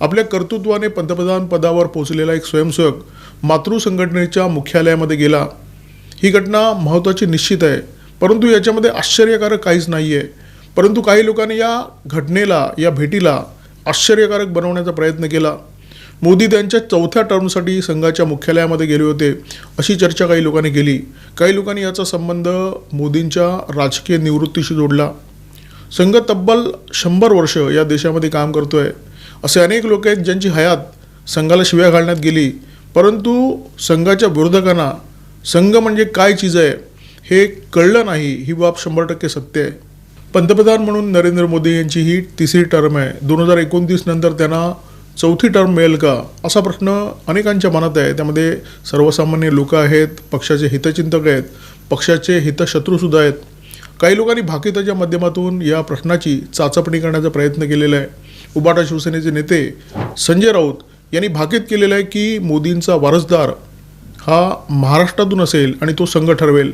आपल्या कर्तृत्वाने पंतप्रधान पदावर पोहोचलेला एक स्वयंसेवक मातृ संघटनेच्या मुख्यालयामध्ये गेला। ही घटना महत्त्वाची निश्चित आहे, परंतु याच्यामध्ये आश्चर्यकारक काहीच नाही आहे। परंतु काही लोकांनी या घटनेला, या भेटीला आश्चर्यकारक बनवण्याचा प्रयत्न केला। मोदी त्यांच्या चौथ्या टर्मसाठी संघाच्या मुख्यालयामध्ये गेले होते अशी चर्चा काही लोकांनी केली। काही लोकांनी याचा संबंध मोदींच्या राजकीय निवृत्तीशी जोडला। संघ तब्बल 100 वर्ष या देशामध्ये काम करतोय। असे अनेक लोक आहेत ज्यांची हयात संघाला शिव्या घालण्यात गेली, परंतु संघाच्या विरोधकांना संघ म्हणजे काय चीज आहे हे कळलं नाही। ही बाब 100% सत्य आहे। पंतप्रधान म्हणून नरेंद्र मोदी यांची ही तिसरी टर्म आहे। 2029 नंतर त्यांना चौथी टर्म मिळेल का असा प्रश्न अनेकांच्या मनात आहे। त्यामध्ये सर्वसामान्य लोक आहेत, पक्षाचे हितचिंतक आहेत, पक्षाचे हितशत्रूसुद्धा आहेत। काही लोकांनी भाकिताच्या माध्यमातून या प्रश्नाची चाचपणी करण्याचा प्रयत्न केलेला आहे। उबाटा शिवसेनेचे नेते संजय राऊत यांनी भाकीत केलेलं आहे की मोदींचा वारसदार हा महाराष्ट्रातून असेल आणि तो संघ ठरवेल।